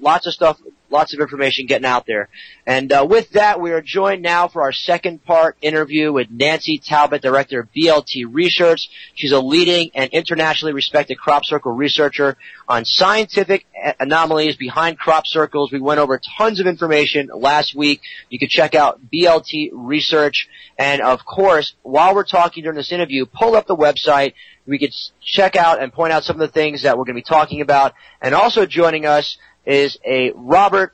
lots of stuff, lots of information getting out there. And with that, we are joined now for our second part interview with Nancy Talbott, Director of BLT Research. She's a leading and internationally respected crop circle researcher on scientific anomalies behind crop circles. We went over tons of information last week. You can check out BLT Research. And, of course, while we're talking during this interview, pull up the website. We could check out and point out some of the things that we're going to be talking about. And also joining us is a Robbert,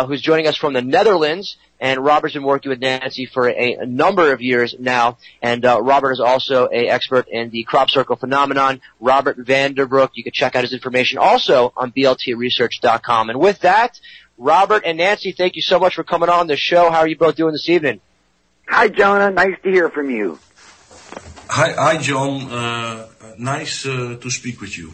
who's joining us from the Netherlands. And Robbert's been working with Nancy for a number of years now. And Robbert is also an expert in the crop circle phenomenon. Robbert Vanderbroek. You can check out his information also on bltresearch.com. And with that, Robbert and Nancy, thank you so much for coming on the show. How are you both doing this evening? Hi, Jonah. Nice to hear from you. Hi, John. Nice to speak with you.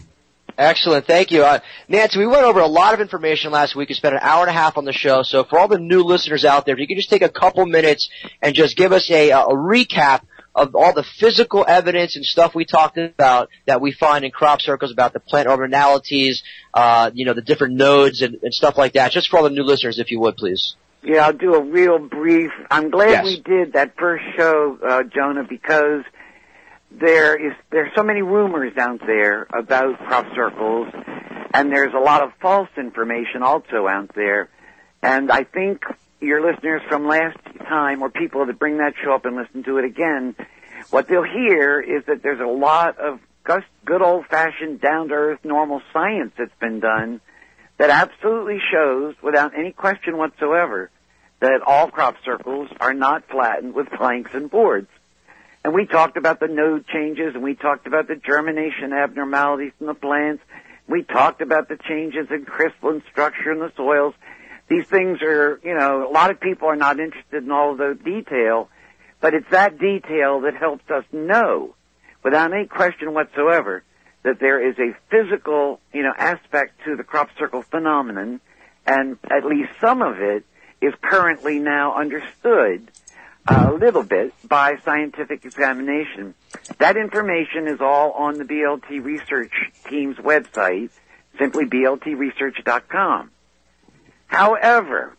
Excellent. Thank you. Nancy, we went over a lot of information last week. We spent an hour and a half on the show. So for all the new listeners out there, if you could just take a couple minutes and just give us a recap of all the physical evidence and stuff we talked about that we find in crop circles about the plant ordinalities, the different nodes and stuff like that, just for all the new listeners, if you would, please. Yeah, I'll do a real brief. I'm glad Yes. we did that first show, Jonah, because there's so many rumors out there about crop circles, and there's a lot of false information also out there. And I think your listeners from last time, or people that bring that show up and listen to it again, what they'll hear is that there's a lot of good old-fashioned, down-to-earth, normal science that's been done that absolutely shows, without any question whatsoever, that all crop circles are not flattened with planks and boards. And we talked about the node changes, and we talked about the germination abnormalities in the plants. We talked about the changes in crystalline structure in the soils. These things are, a lot of people are not interested in all of the detail, but it's that detail that helps us know, without any question whatsoever, that there is a physical, aspect to the crop circle phenomenon, and at least some of it is currently now understood a little bit by scientific examination. That information is all on the BLT Research team's website, simply bltresearch.com. However,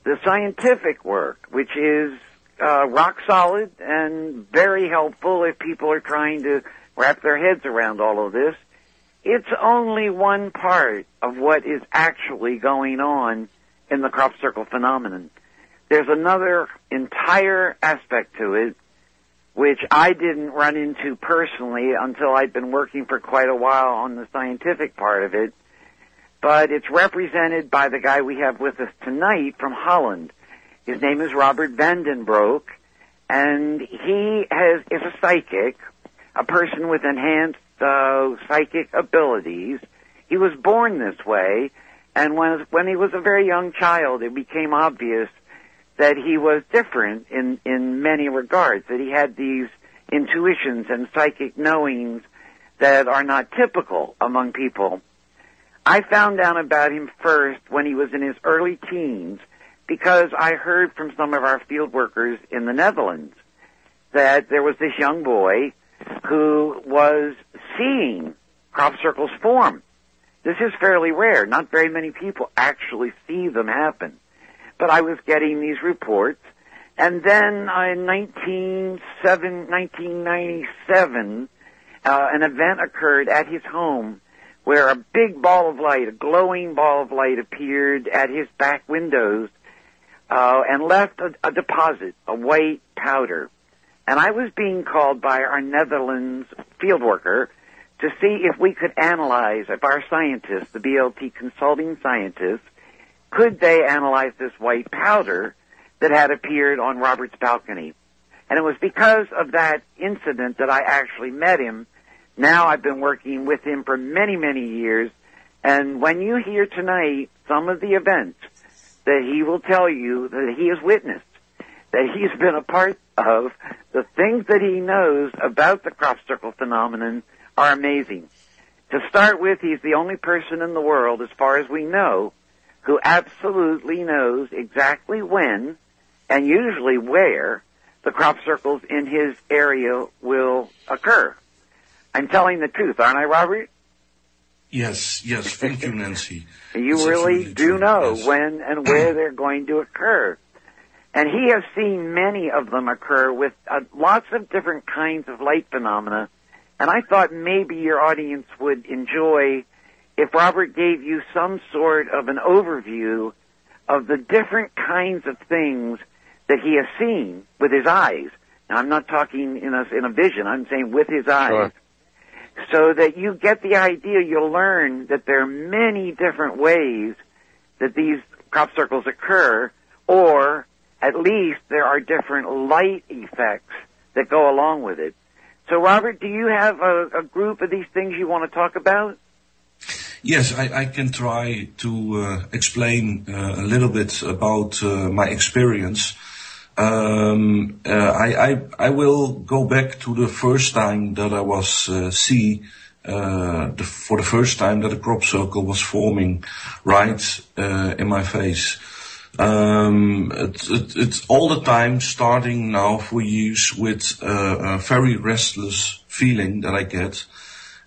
the scientific work, which is rock solid and very helpful if people are trying to wrap their heads around all of this, it's only one part of what is actually going on in the crop circle phenomenon. There's another entire aspect to it, which I didn't run into personally until I'd been working for quite a while on the scientific part of it, but it's represented by the guy we have with us tonight from Holland. His name is Robbert Vanderbroek, and he is a psychic, a person with enhanced psychic abilities. He was born this way, and when he was a very young child, it became obvious that he was different in many regards, that he had these intuitions and psychic knowings that are not typical among people. I found out about him first when he was in his early teens, because I heard from some of our field workers in the Netherlands that there was this young boy who was seeing crop circles form. This is fairly rare. Not very many people actually see them happen. But I was getting these reports, and then in 1997, an event occurred at his home where a big ball of light, a glowing ball of light, appeared at his back windows and left a deposit, a white powder. And I was being called by our Netherlands field worker to see if we could analyze, if our scientists, the BLT consulting scientists, could they analyze this white powder that had appeared on Robbert's balcony. And it was because of that incident that I actually met him. Now I've been working with him for many, many years. And when you hear tonight some of the events that he will tell you that he has witnessed, that he's been a part of, the things that he knows about the crop circle phenomenon are amazing. To start with, he's the only person in the world, as far as we know, who absolutely knows exactly when, and usually where, the crop circles in his area will occur. I'm telling the truth, aren't I, Robbert? Yes, thank you, Nancy. You really do know when and where they're going to occur. And he has seen many of them occur with lots of different kinds of light phenomena. And I thought maybe your audience would enjoy if Robbert gave you some sort of an overview of the different kinds of things that he has seen with his eyes. Now, I'm not talking in a vision. I'm saying with his eyes. Sure. So that you get the idea, you'll learn that there are many different ways that these crop circles occur, or at least there are different light effects that go along with it. So, Robbert, do you have a group of these things you want to talk about? Yes, I can try to explain a little bit about my experience. I will go back to the first time that I was for the first time that a crop circle was forming right in my face. It's all the time starting now for years with a very restless feeling that I get,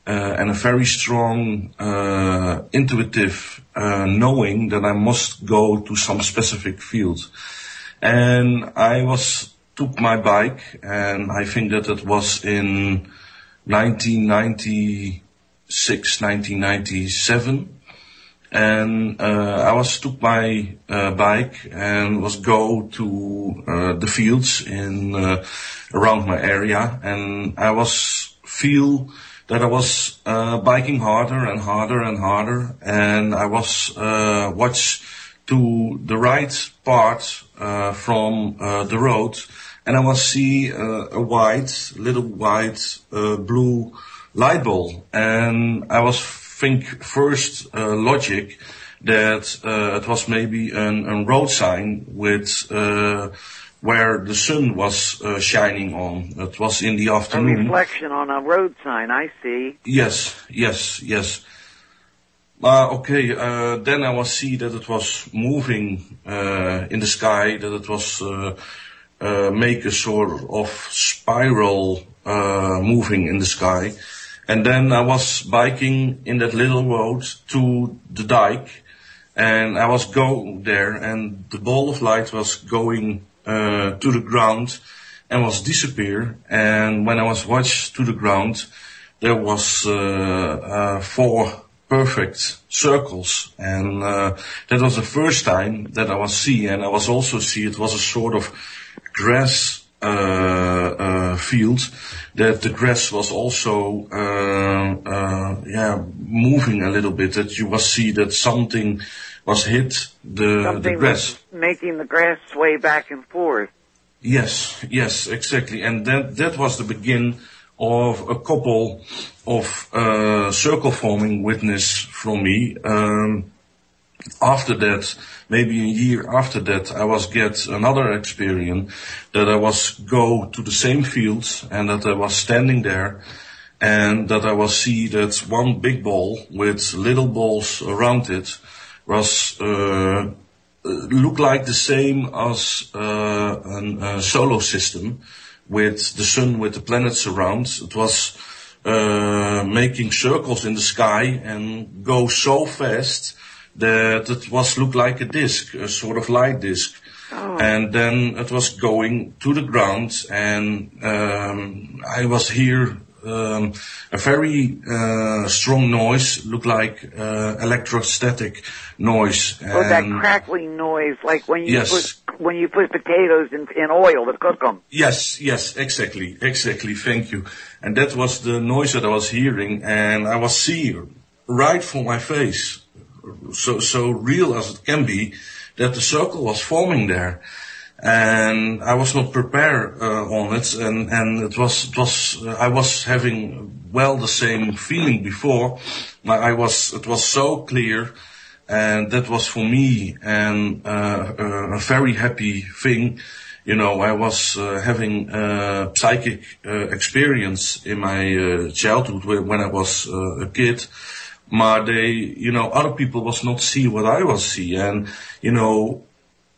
and a very strong intuitive knowing that I must go to some specific field. And I took my bike, and I think that it was in 1996, 1997. And I took my bike and was go to the fields in around my area, and I feel that I was biking harder and harder and harder, and I was watched to the right part from the road, and I was see a little white blue light bulb, and I was think first logic that it was maybe a road sign with where the sun was shining on. It was in the afternoon. A reflection on a road sign, I see. Yes. Then I was see that it was moving in the sky, that it was make a sort of spiral moving in the sky. And then I was biking in that little road to the dike, and I was go there, and the ball of light was going to the ground and was disappear. And when I was watched to the ground, there was 4 perfect circles, and that was the first time that I was see, and I was also see it was a sort of grass field, that the grass was also moving a little bit, that you was see that something was hit the grass. Was making the grass sway back and forth. Yes, exactly. And that was the begin of a couple of circle forming witness from me. After that, maybe a year after that, I was get another experience that I was go to the same fields, and that I was standing there, and that I was see that one big ball with little balls around it was look like the same as a solar system with the sun, with the planets around. It was making circles in the sky and go so fast that it was look like a disc, a sort of light disc. Oh. And then it was going to the ground, and I was here a very strong noise, looked like electrostatic noise. Oh, that crackling noise, like when you put potatoes in oil to cook them. Yes, exactly, thank you. And that was the noise that I was hearing, and I was seeing right from my face, so real as it can be, that the circle was forming there. And I was not prepared on it, and it was I was having the same feeling before. It was so clear, and that was for me a very happy thing. You know, I was having a psychic experience in my childhood when I was a kid. But other people was not see what I was see, and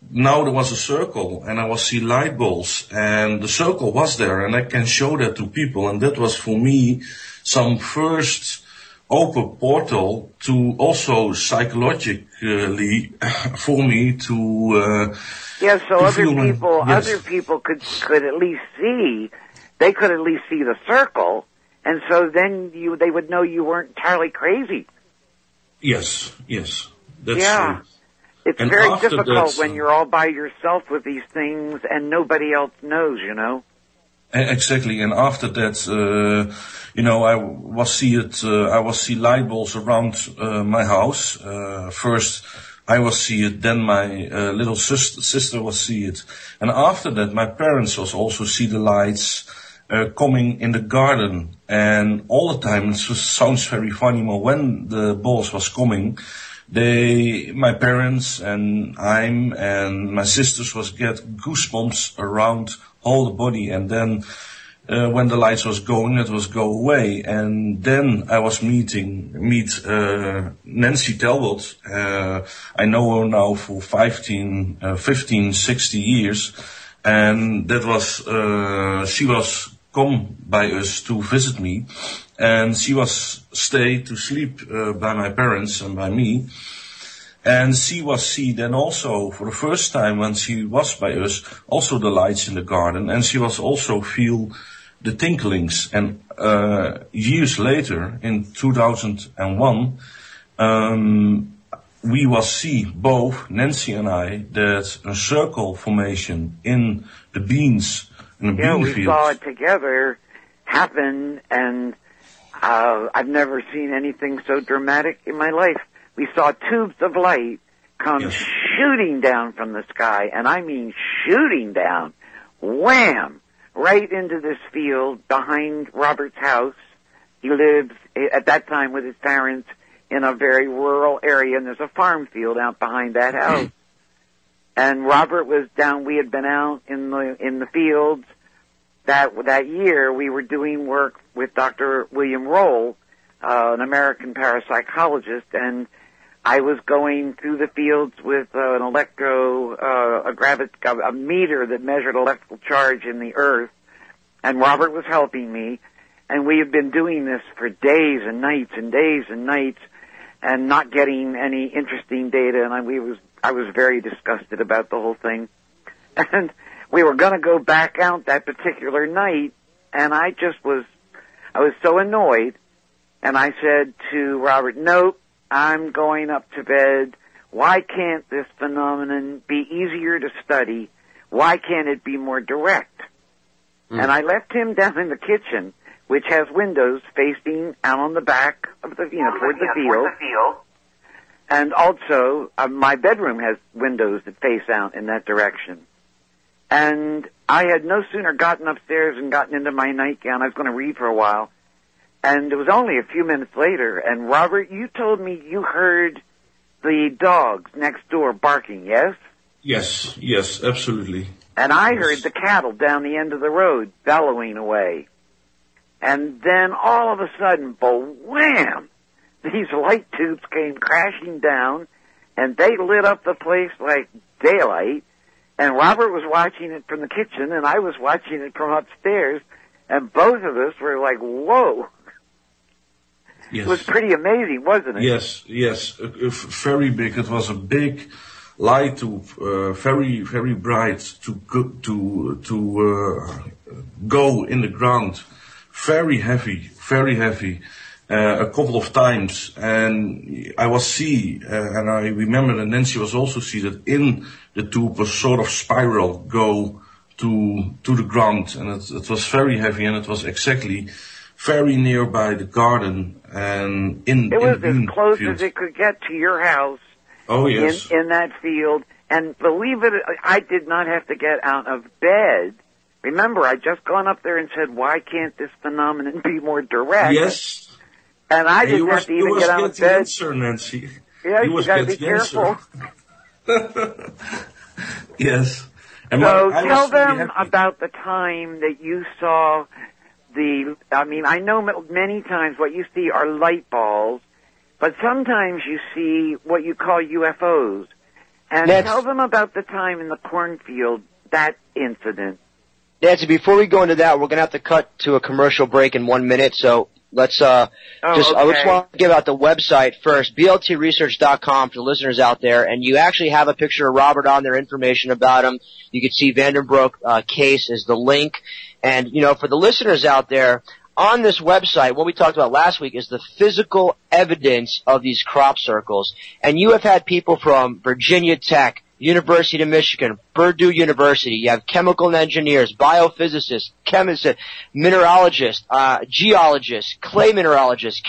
now there was a circle, and I was see light bulbs, and the circle was there, and I can show that to people, and that was for me some first open portal to also psychologically for me to yeah, so to other people could at least see, they could at least see the circle, and so then they would know you weren't entirely crazy. Yes, that's yeah. true. It's And very after difficult that, when you're all by yourself with these things and nobody else knows, you know. Exactly, and after that, I was see light bulbs around my house. First, I was see it, then my little sister was see it, and after that, my parents was also see the lights coming in the garden, and all the time. It sounds very funny, but when the balls was coming, my parents and my sisters was get goosebumps around whole the body, and then when the lights was going, it was go away, and then I was meet Nancy Talbott. I know her now for 15, 60 years, and that was she was come by us to visit me, and she was stay to sleep by my parents and by me. And she was see then also for the first time when she was by us, also the lights in the garden, and she was also feel the tinklings. And years later, in 2001, we was see, both Nancy and I, that a circle formation in the beans, in the bean fields. Yeah, we saw it together happen, and I've never seen anything so dramatic in my life. We saw tubes of light come shooting down from the sky, and I mean shooting down, wham, right into this field behind Robbert's house. He lives at that time with his parents in a very rural area, and there's a farm field out behind that house. And Robbert was down, we had been out in the fields. That year, we were doing work with Dr. William Roll, an American parapsychologist, and I was going through the fields with a meter that measured electrical charge in the earth, and Robbert was helping me, and we had been doing this for days and nights and days and nights, and not getting any interesting data, and I was very disgusted about the whole thing, and we were going to go back out that particular night, and I was so annoyed, and I said to Robbert, nope, I'm going up to bed. Why can't this phenomenon be easier to study? Why can't it be more direct? And I left him down in the kitchen, which has windows facing out on the back of the, toward the field. And also, my bedroom has windows that face out in that direction. And I had no sooner gotten upstairs and gotten into my nightgown. I was going to read for a while. And it was only a few minutes later, and Robbert, you told me you heard the dogs next door barking, yes? Yes, absolutely. And I heard the cattle down the end of the road bellowing away. And then all of a sudden, wham! These light tubes came crashing down, and they lit up the place like daylight. And Robbert was watching it from the kitchen, and I was watching it from upstairs, and both of us were like, whoa. Yes. It was pretty amazing, wasn't it? Yes, very big. It was a big light tube, very, very bright to go in the ground. Very heavy, a couple of times. And I was and I remember that Nancy was also that in the tube was sort of spiral go to the ground. And it was very heavy, and it was exactly very nearby the garden, and it was as close as it could get to your house. Oh yes, in that field. And believe it, I did not have to get out of bed. Remember, I'd just gone up there and said, "Why can't this phenomenon be more direct?" Yes, and I didn't have to even get out of bed. Answer, Nancy. Yeah, you got to be careful. Yes. And so tell them about the time that you saw. I know many times what you see are light balls, but sometimes you see what you call UFOs. And tell them about the time in the cornfield, that incident. Nancy, before we go into that, we're going to have to cut to a commercial break in 1 minute. So let's I just want to give out the website first, bltresearch.com for the listeners out there, and you actually have a picture of Robbert on there, information about him. You can see Vandenbroek case is the link, and for the listeners out there, on this website, what we talked about last week is the physical evidence of these crop circles, and you have had people from Virginia Tech, University of Michigan, Purdue University. You have chemical engineers, biophysicists, chemists, mineralogists, geologists, clay mineralogists,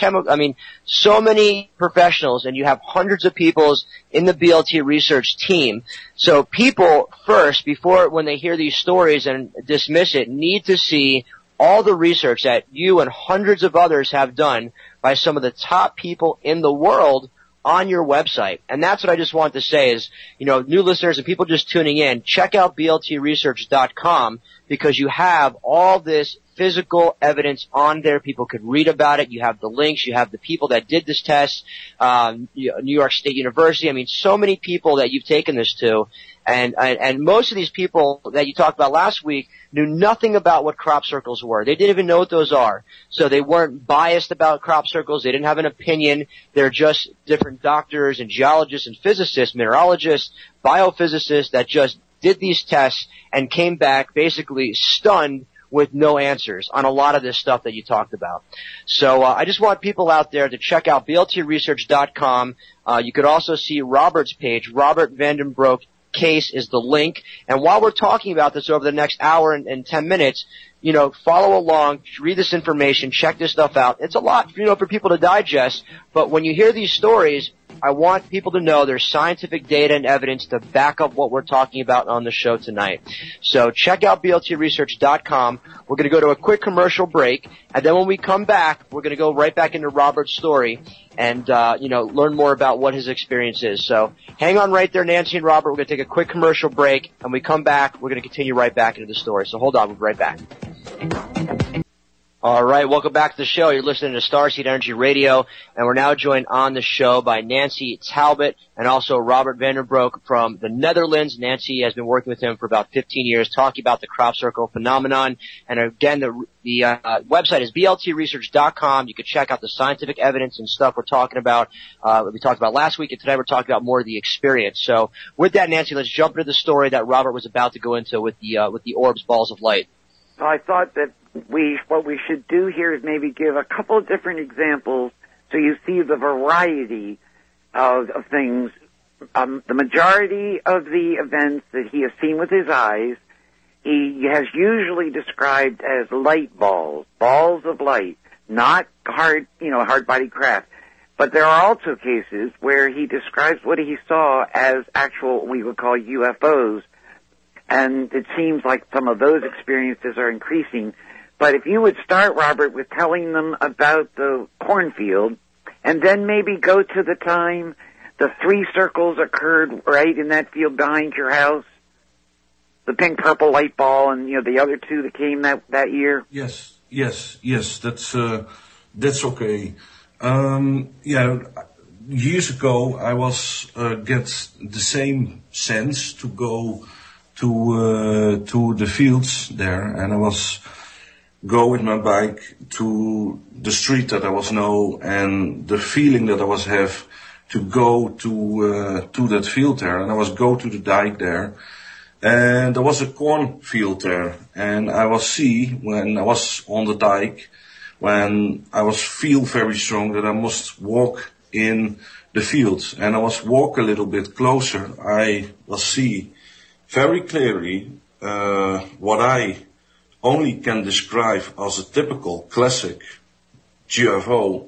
so many professionals, and you have hundreds of people in the BLT research team. So people first, when they hear these stories and dismiss it, need to see all the research that you and hundreds of others have done by some of the top people in the world on your website. And that's what I just want to say is, new listeners and people just tuning in, check out bltresearch.com because you have all this physical evidence on there. People could read about it. You have the links. You have the people that did this test, New York State University. So many people that you've taken this to. And most of these people that you talked about last week knew nothing about what crop circles were. They didn't even know what those are. So they weren't biased about crop circles. They didn't have an opinion. They're just different doctors and geologists and physicists, mineralogists, biophysicists that just did these tests and came back basically stunned with no answers on a lot of this stuff that you talked about. So I just want people out there to check out bltresearch.com. You could also see Robbert's page, Robbert Vandenbroek case is the link. And while we're talking about this over the next hour and 10 minutes, follow along, read this information, check this stuff out. It's a lot, for people to digest. But when you hear these stories, I want people to know there's scientific data and evidence to back up what we're talking about on the show tonight. So check out bltresearch.com. We're going to go to a quick commercial break, and then when we come back, we're going to go right back into Robert's story and, learn more about what his experience is. So hang on right there, Nancy and Robert. We're going to take a quick commercial break, and when we come back, we're going to continue right back into the story. So hold on, we'll be right back. All right, welcome back to the show. You're listening to Starseed Energy Radio, and we're now joined on the show by Nancy Talbott and also Robbert Vandenbroek from the Netherlands. Nancy has been working with him for about 15 years, talking about the crop circle phenomenon. And again, the website is bltresearch.com. You can check out the scientific evidence and stuff we're talking about. We talked about last week, and today we're talking about more of the experience. So with that, Nancy, let's jump into the story that Robbert was about to go into with the orbs, balls of light. Well, I thought that what we should do here is maybe give a couple of different examples so you see the variety of things. The majority of the events that he has seen with his eyes, he has usually described as light balls of light, not hard body craft. But there are also cases where he describes what he saw as actual, what we would call UFOs. And it seems like some of those experiences are increasing. But if you would start, Robbert, with telling them about the cornfield, and then maybe go to the time the 3 circles occurred right in that field behind your house, the pink-purple light ball, and the other 2 that came that year. Yes, that's okay. Years ago I was get the same sense to go to the fields there, and I was go with my bike to the street that I was know, and the feeling that I was have to go to that field there, and I was go to the dike there, and there was a cornfield there, and I was see when I was on the dike, when I was feel very strong that I must walk in the fields, and I was walk a little bit closer, I was see very clearly what I only can describe as a typical classic UFO,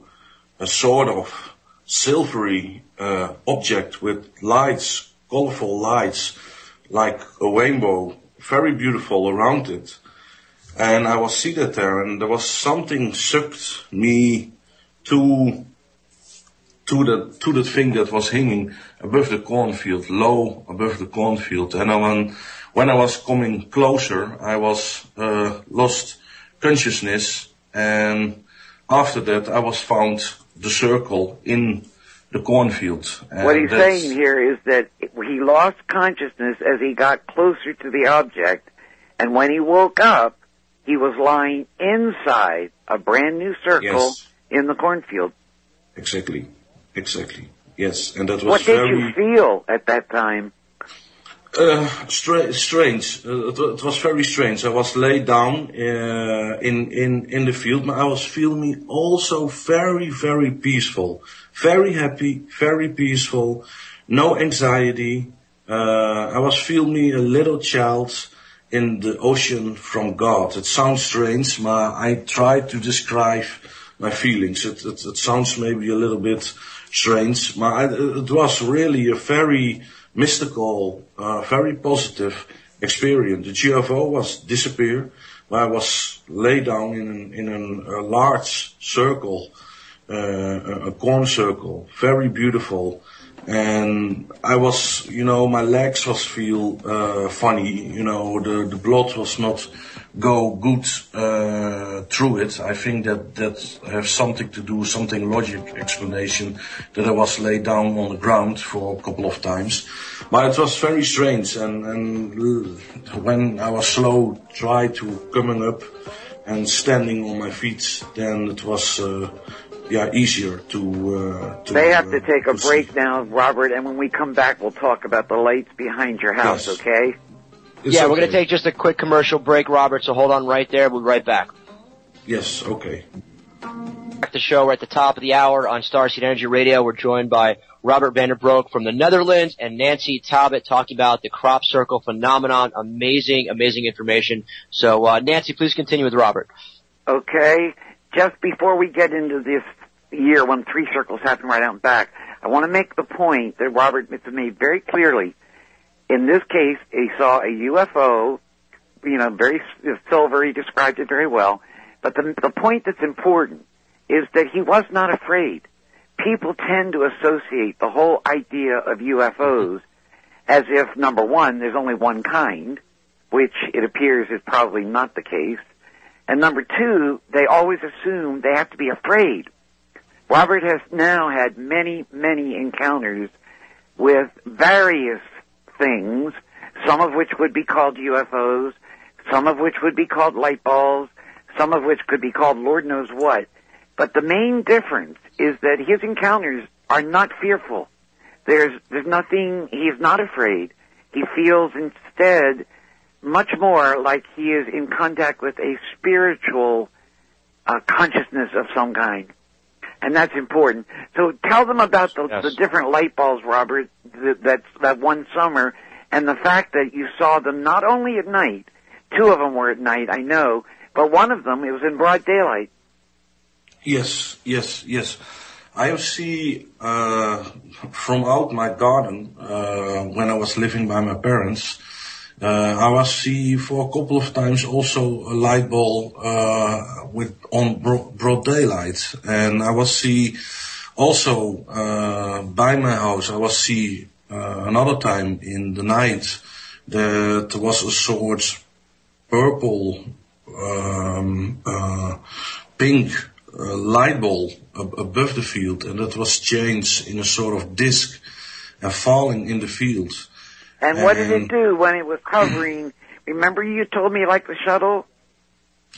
a sort of silvery object with lights, colorful lights, like a rainbow, very beautiful around it. And I was seated there, and there was something sucked me to that thing that was hanging above the cornfield, low above the cornfield. And when I was coming closer, I was lost consciousness, and after that I was found the circle in the cornfield. And what he's saying here is that he lost consciousness as he got closer to the object, and when he woke up, he was lying inside a brand new circle. Yes. in the cornfield. Exactly. Yes, and that was what did you feel at that time? Strange. It was very strange. I was laid down in the field, but I was feeling also very, very peaceful, very happy, very peaceful, no anxiety. I was feeling me a little child in the ocean from God. It sounds strange, but I try to describe my feelings. It sounds maybe a little bit strange, but it was really a very mystical, very positive experience. The UFO was disappear. I was laid down in a large circle, a corn circle, very beautiful. And I was, my legs was feel funny. The blood was not go good through it. I think that has something to do, something logic explanation, that I was laid down on the ground for a couple of times. But it was very strange, and when I was slow, try to coming up and standing on my feet, then it was easier to. They have to take a break now, Robert, and when we come back, we'll talk about the lights behind your house. Yes. Okay? We're going to take just a quick commercial break, Robert, so hold on right there. We'll be right back. Yes, okay. Back the show. We're at the top of the hour on Starseed Energy Radio. We're joined by Robbert van der Broek from the Netherlands and Nancy Talbott talking about the crop circle phenomenon. Amazing information. So, Nancy, please continue with Robert. Okay. Just before we get into this year when 3 circles happen right out back, I want to make the point that Robert made very clearly. In this case, he saw a UFO, very silver. He described it very well. But the point that's important is that he was not afraid. People tend to associate the whole idea of UFOs as if, number one, there's only one kind, which it appears is probably not the case. And number two, they always assume they have to be afraid. Robert has now had many, many encounters with various things, some of which would be called UFOs, some of which would be called light balls, some of which could be called Lord knows what. But the main difference is that his encounters are not fearful. There's nothing, he is not afraid. He feels instead much more like he is in contact with a spiritual consciousness of some kind. And that's important. So tell them about the different light balls, Robert, that one summer, and the fact that you saw them not only at night, 2 of them were at night, I know, but one of them, it was in broad daylight. Yes. I see from out my garden, when I was living by my parents, I was see for a couple of times also a light ball on broad daylight, and I was see also by my house. I was see another time in the night that there was a sort purple, pink light ball above the field, and that was changed in a sort of disc and falling in the field. And what did it do when it was covering? Remember you told me like the shuttle?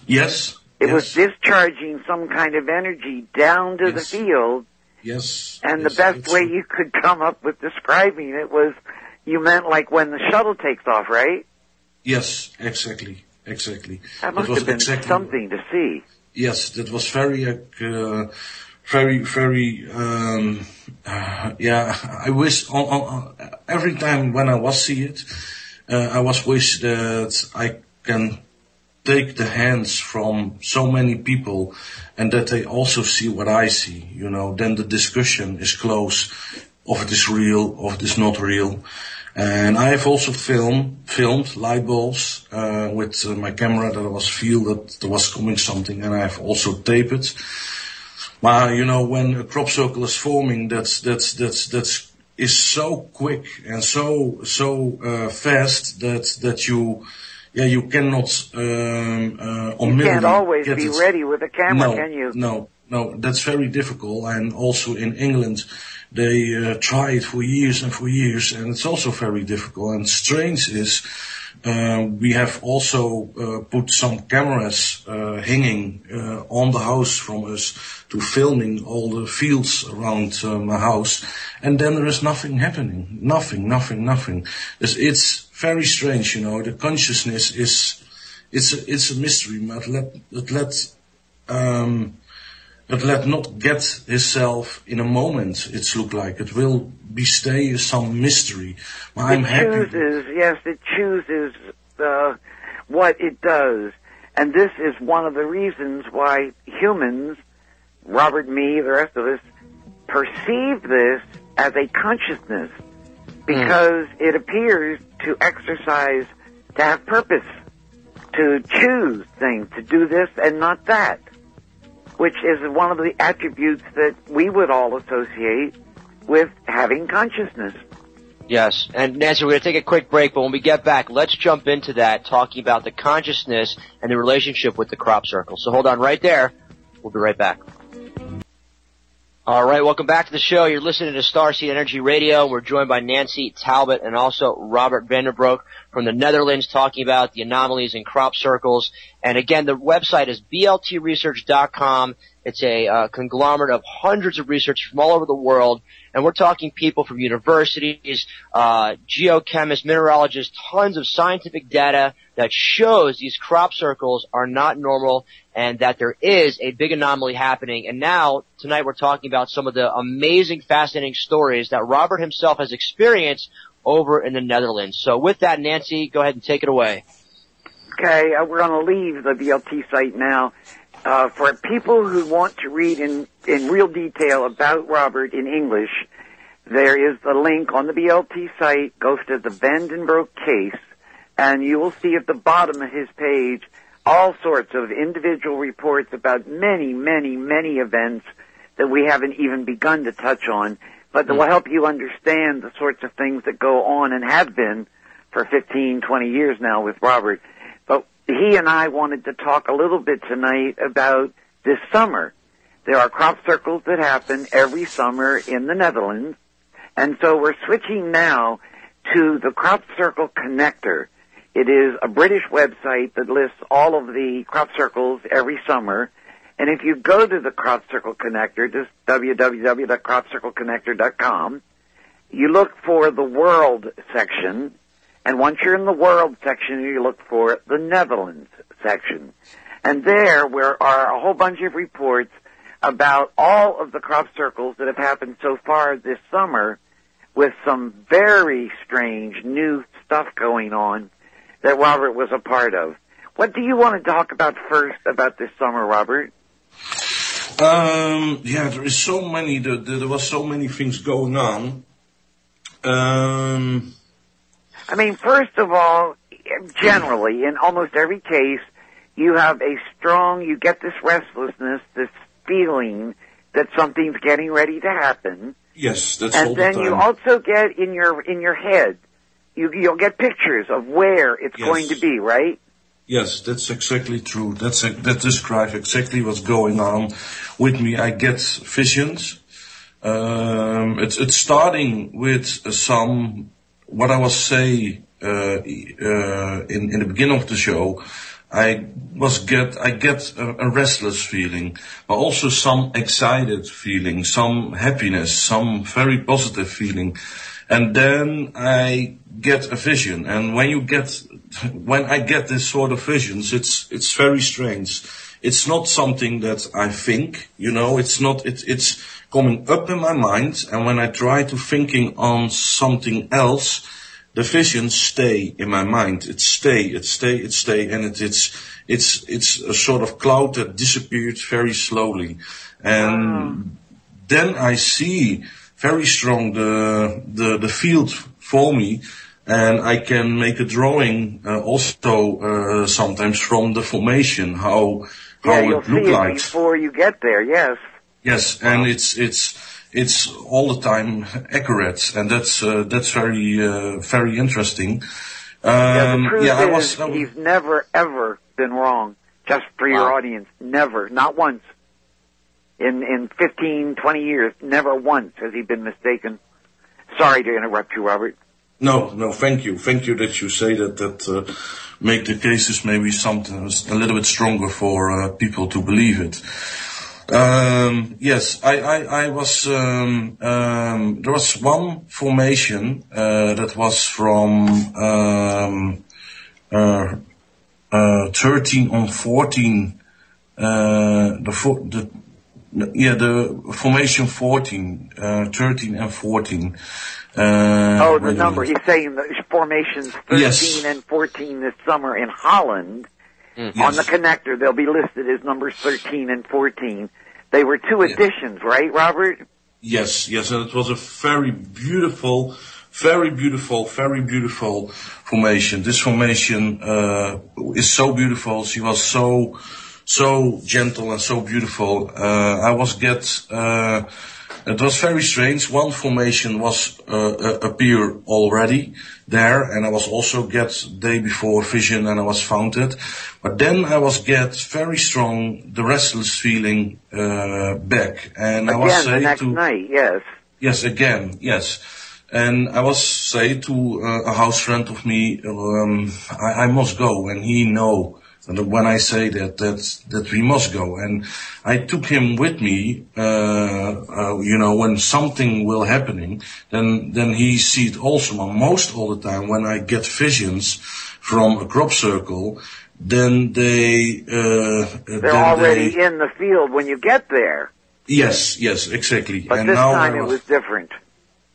Yes. It was discharging some kind of energy down to the field. Yes. And the best way you could come up with describing it was, you meant like when the shuttle takes off, right? Yes, exactly. That must have been something to see. Yes, that was very, I wish on every time when I was see it, I was wish that I can take the hands from so many people and that they also see what I see, then the discussion is close of it is real, of it is not real. And I have also filmed light balls with my camera that I was feel that there was coming something, and I have also taped it. But when a crop circle is forming, that's is so quick and so fast that you cannot you can't always be ready with a camera, can you? No, that's very difficult. And also in England, they try it for years and it's also very difficult. And strange is We have also put some cameras hanging on the house from us to filming all the fields around my house, and then there is nothing happening. Nothing. It's very strange, you know. The consciousness it's a mystery, but let not get himself in a moment. It's look like it will be stay some mystery. I'm happy. It chooses what it does, and this is one of the reasons why humans, Robbert, me, the rest of us, perceive this as a consciousness, because it appears to exercise, to have purpose, to choose things, to do this and not that, which is one of the attributes that we would all associate with having consciousness. Yes, and Nancy, we're going to take a quick break, but when we get back, let's jump into that, talking about the consciousness and the relationship with the crop circle. So hold on right there. We'll be right back. All right, welcome back to the show. You're listening to Starseed Energy Radio. We're joined by Nancy Talbott and also Robbert van der Broek from the Netherlands, talking about the anomalies in crop circles. And again, the website is bltresearch.com. It's a conglomerate of hundreds of researchers from all over the world. And we're talking people from universities, geochemists, mineralogists, tons of scientific data that shows these crop circles are not normal and that there is a big anomaly happening. And now, tonight, we're talking about some of the amazing, fascinating stories that Robbert himself has experienced over in the Netherlands. So with that, Nancy, go ahead and take it away. Okay, we're going to leave the BLT site now. For people who want to read in real detail about Robbert in English, there is the link on the BLT site. Go to the Vandenbroek case, and you will see at the bottom of his page all sorts of individual reports about many, many, many events that we haven't even begun to touch on, but that will help you understand the sorts of things that go on and have been for 15, 20 years now with Robbert. But he and I wanted to talk a little bit tonight about this summer. There are crop circles that happen every summer in the Netherlands, and so we're switching now to the Crop Circle Connector. It is a British website that lists all of the crop circles every summer, and if you go to the Crop Circle Connector, just www.cropcircleconnector.com, you look for the World section, and once you're in the World section, you look for the Netherlands section. And there are a whole bunch of reports about all of the crop circles that have happened so far this summer, with some very strange new stuff going on that Robbert was a part of. What do you want to talk about first about this summer, Robbert? There is so many, there was so many things going on. I mean, first of all, generally, in almost every case, you get this restlessness, this feeling that something's getting ready to happen. Yes, that's all the time. And then you also get in your head, you'll get pictures of where it's going to be, right? Yes, that's exactly true. That describes exactly what's going on with me. I get visions. It's starting with what I was saying in the beginning of the show. I get a restless feeling, but also some excited feeling, some happiness, some very positive feeling. And then I get a vision. And when I get this sort of visions, it's very strange. It's not something that I think, it's coming up in my mind. And when I try to thinking on something else, the visions stay in my mind. It stay, and it's a sort of cloud that disappeared very slowly. And then I see very strong the field for me, and I can make a drawing also sometimes from the formation, how it look like before you get there. Yes. Yes, and it's all the time accurate, and that's very very interesting. The truth is, he's never ever been wrong. Just for your audience, never, not once. In 15, 20 years, never once has he been mistaken. Sorry to interrupt you, Robbert. No, thank you that you say that. Make the cases maybe sometimes a little bit stronger for people to believe it. Yes, I was. There was one formation that was from 13 on 14. The formation 14, 13 and 14. The number. He's saying the formations 13 yes. and 14 this summer in Holland. Yes. On the connector, they'll be listed as numbers 13 and 14. They were two additions, right, Robbert? Yes, and it was a very beautiful formation. This formation is so beautiful. She was so gentle and so beautiful. It was very strange. One formation was appear already there, and I was also get day before vision, and I was found it. But then I was get very strong the restless feeling back, and I was say the next night, yes. Yes, again, yes. And I was say to a house friend of me, I must go, and he know. And when I say that we must go, and I took him with me, when something will happening, then he see it also. Most all the time when I get visions from a crop circle, then they're already in the field when you get there. Yes, exactly. But and this now time it was different.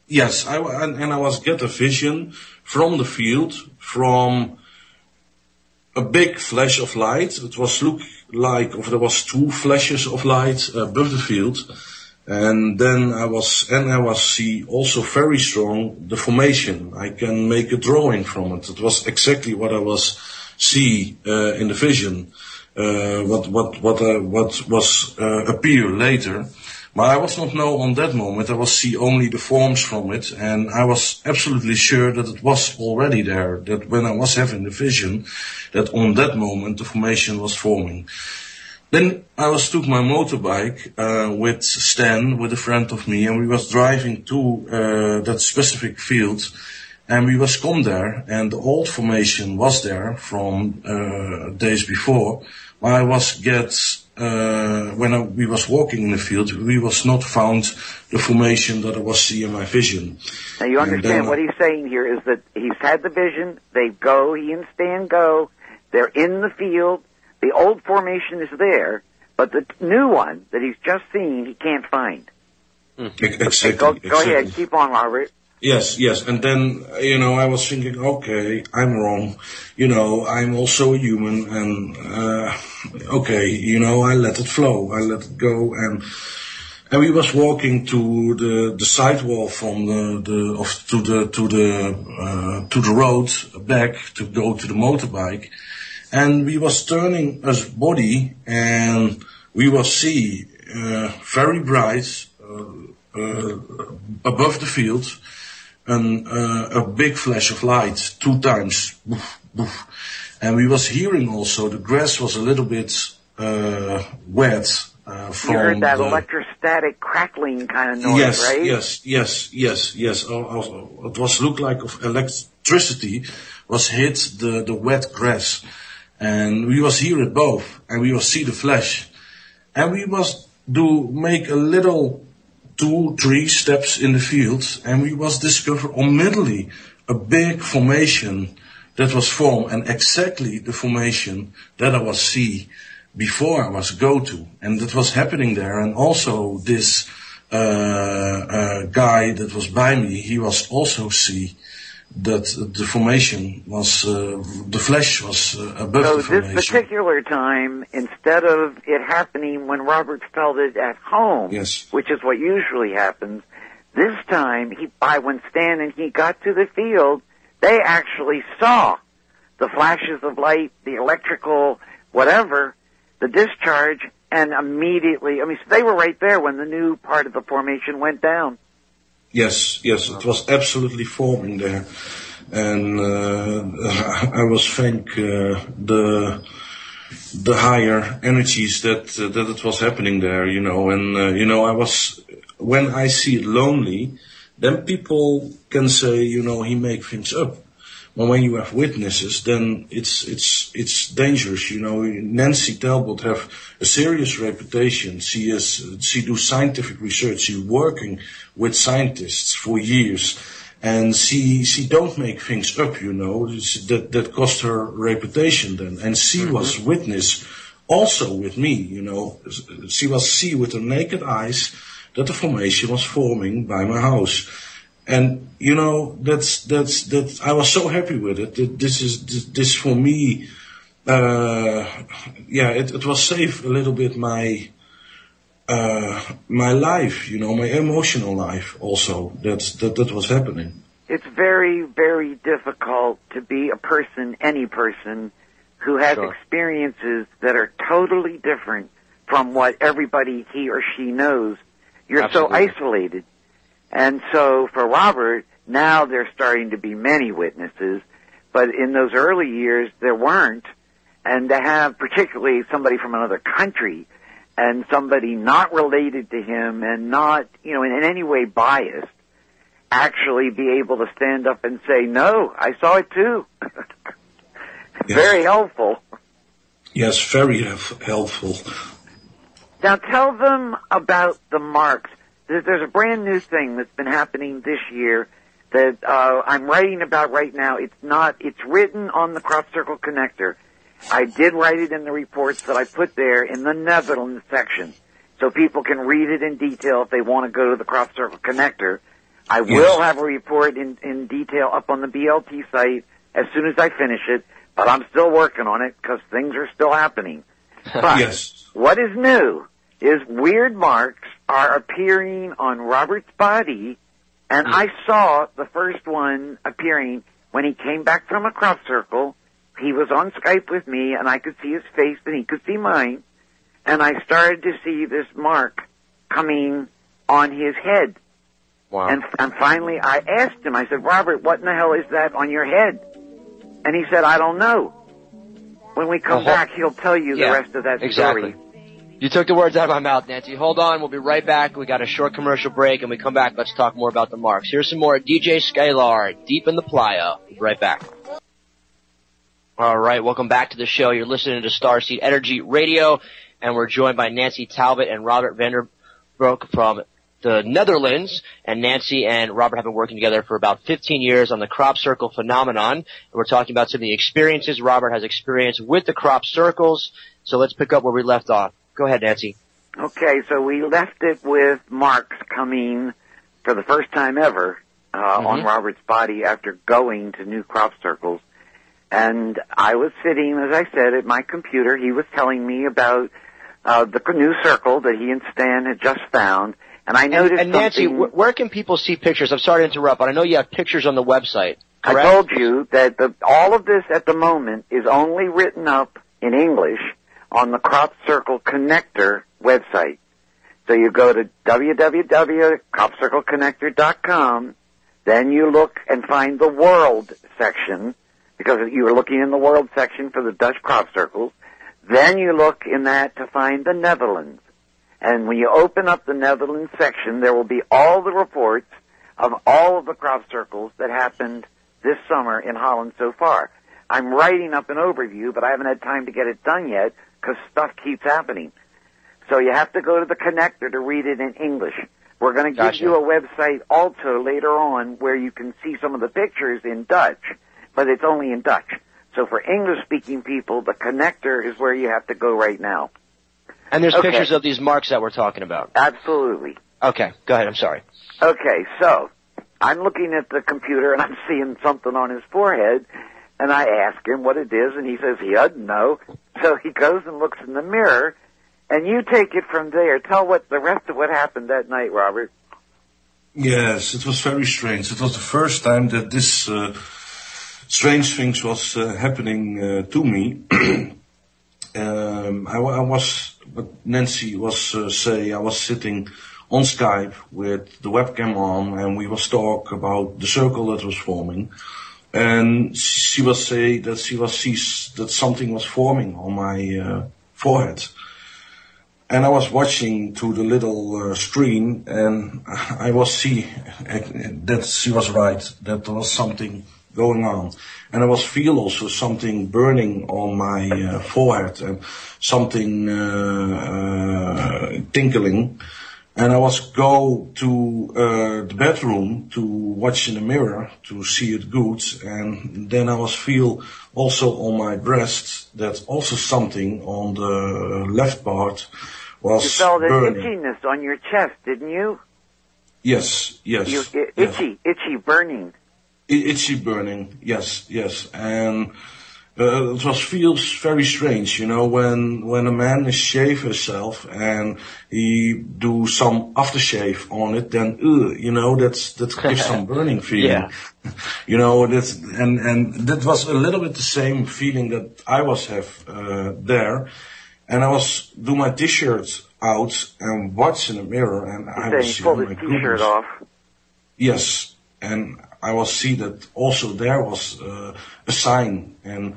Yes, I was get a vision from the field, from a big flash of light. It was look like there was two flashes of light above the field, and then I was see also very strong the formation. I can make a drawing from it. It was exactly what I was see in the vision. What was appear later. But I was not know on that moment. I was see only the forms from it, and I was absolutely sure that it was already there. That when I was having the vision, that on that moment the formation was forming. Then I took my motorbike with Stan, with a friend of me, and we was driving to that specific field, and we was come there, and the old formation was there from days before. I was when we was walking in the field, we was not found the formation that I was seeing in my vision. Now you understand what he's saying here is that he's had the vision, he and Stan go, they're in the field, the old formation is there, but the new one that he's just seen, he can't find. Exactly. Go ahead, keep on, Robbert. Yes, and then, I was thinking, okay, I'm wrong, I'm also a human, and, I let it flow, I let it go, and we was walking to the sidewall from to the road back to go to the motorbike, and we was turning us body, and we was see, very bright, above the field, and a big flash of light 2 times, boof, boof. And we was hearing also the grass was a little bit wet from. You heard that electrostatic crackling kind of noise, right? Yes. It was looked like of electricity was hit the wet grass, and we was hear it both, and we was see the flash, and we was make a little 2-3 steps in the field, and we was discover immediately a big formation that was formed, and exactly the formation that I was see before I was go to, and that was happening there. And also this guy that was by me, he was also see that the formation was the flash was above the formation. So this particular time, instead of it happening when Robbert felt it at home, yes, which is what usually happens, this time when Stan and he got to the field, they actually saw the flashes of light, the electrical whatever, the discharge, and immediately, so they were right there when the new part of the formation went down. Yes, it was absolutely forming there, and I was thank the higher energies that it was happening there, and I was, when I see it lonely, then people can say, he make things up. But when you have witnesses, then it's dangerous. Nancy Talbott have a serious reputation. She do scientific research. She's working with scientists for years, and she don't make things up. That cost her reputation then. And she was witness also with me. She was see with her naked eyes that the formation was forming by my house. And, that's I was so happy with it. This for me, it was saved a little bit my life, my emotional life also. That was happening. It's very, very difficult to be any person who has experiences that are totally different from what everybody he or she knows. You're Absolutely. So isolated. And so for Robbert, now there's starting to be many witnesses, but in those early years there weren't. And to have particularly somebody from another country and somebody not related to him and not, in any way biased, actually be able to stand up and say, no, I saw it too. Yes. Very helpful. Yes, very helpful. Now tell them about the marks. There's a brand new thing that's been happening this year that I'm writing about right now. It's written on the crop circle connector. I did write it in the reports that I put there in the Netherlands section, so people can read it in detail if they want to go to the crop circle connector. I will have a report in detail up on the BLT site as soon as I finish it, but I'm still working on it because things are still happening. But what is new is weird marks are appearing on Robbert's body, and I saw the first one appearing when he came back from a crop circle. He was on Skype with me, and I could see his face, and he could see mine, and I started to see this mark coming on his head. Wow. And finally I asked him, I said, Robbert, what in the hell is that on your head? And he said, I don't know. When we come back, he'll tell you the rest of that story. You took the words out of my mouth, Nancy. Hold on. We'll be right back. We got a short commercial break, and we come back. Let's talk more about the marks. Here's some more DJ Skylar, Deep in the Playa. We'll be right back. All right. Welcome back to the show. You're listening to Starseed Energy Radio, and we're joined by Nancy Talbott and Robbert Vanderbroek from the Netherlands. And Nancy and Robbert have been working together for about 15 years on the crop circle phenomenon. And we're talking about some of the experiences Robbert has experienced with the crop circles. So let's pick up where we left off. Go ahead, Nancy. Okay, so we left it with marks coming for the first time ever on Robert's body after going to new crop circles. And I was sitting, as I said, at my computer. He was telling me about the new circle that he and Stan had just found. And I noticed And Nancy, where can people see pictures? I'm sorry to interrupt, but I know you have pictures on the website, correct? I told you that all of this at the moment is only written up in English on the Crop Circle Connector website. So you go to www.cropcircleconnector.com, then you look and find the World section, because you were looking in the World section for the Dutch crop circles. Then you look in that to find the Netherlands. And when you open up the Netherlands section, there will be all the reports of all of the crop circles that happened this summer in Holland so far. I'm writing up an overview, but I haven't had time to get it done yet because stuff keeps happening. So you have to go to the connector to read it in English. We're going to give you a website also later on where you can see some of the pictures in Dutch, but it's only in Dutch. So for English-speaking people, the connector is where you have to go right now. And there's pictures of these marks that we're talking about. Absolutely. Okay, go ahead. I'm sorry. Okay, so I'm looking at the computer and I'm seeing something on his forehead, and I ask him what it is, and he says he doesn't know. So he goes and looks in the mirror, and you take it from there. Tell the rest of what happened that night, Robbert. Yes, it was very strange. It was the first time that this strange things was happening to me. I was, what Nancy was say, I was sitting on Skype with the webcam on, and we was talk about the circle that was forming. And she was say that that something was forming on my forehead. And I was watching to the little screen, and I was see that she was right. That there was something going on, and I was feel also something burning on my forehead and something tinkling. And I was go to the bedroom to watch in the mirror to see it good, and then I was feel also on my breast that also something on the left part was You felt an burning. itchiness on your chest, didn't you? Yes. Itchy burning. Itchy burning, yes, and it feels very strange, when a man is shave himself and he do some aftershave on it, then that gives some burning feeling. Yeah. That's and that was a little bit the same feeling that I was have there, and I was do my t-shirt out and watch in the mirror, and I was pull his t-shirt off. Yes, and I will see that also there was a sign, and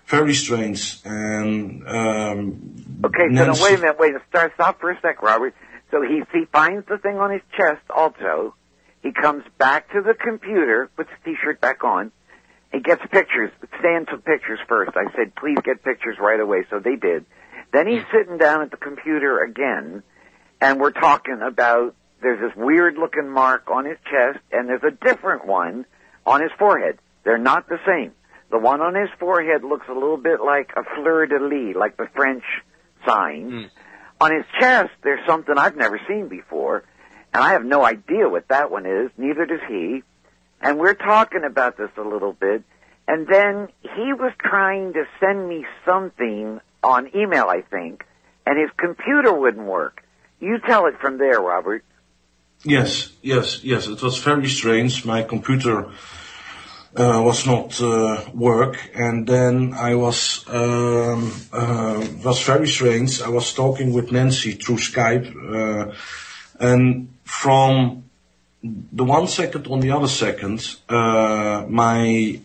very strange. And okay, so now wait a minute, stop for a sec, Robert. So he finds the thing on his chest also. He comes back to the computer, puts the t-shirt back on, and gets pictures. Stan took pictures first. I said, please get pictures right away, so they did. Then he's sitting down at the computer again, and we're talking about there's this weird-looking mark on his chest, and there's a different one on his forehead. They're not the same. The one on his forehead looks a little bit like a fleur-de-lis, like the French sign. Mm. On his chest, there's something I've never seen before, and I have no idea what that one is. Neither does he. And we're talking about this a little bit, and then he was trying to send me something on email, I think, and his computer wouldn't work. You tell it from there, Robert. Yes. It was very strange. My computer was not work, and then I was very strange. I was talking with Nancy through Skype, and from the 1 second on the other second, my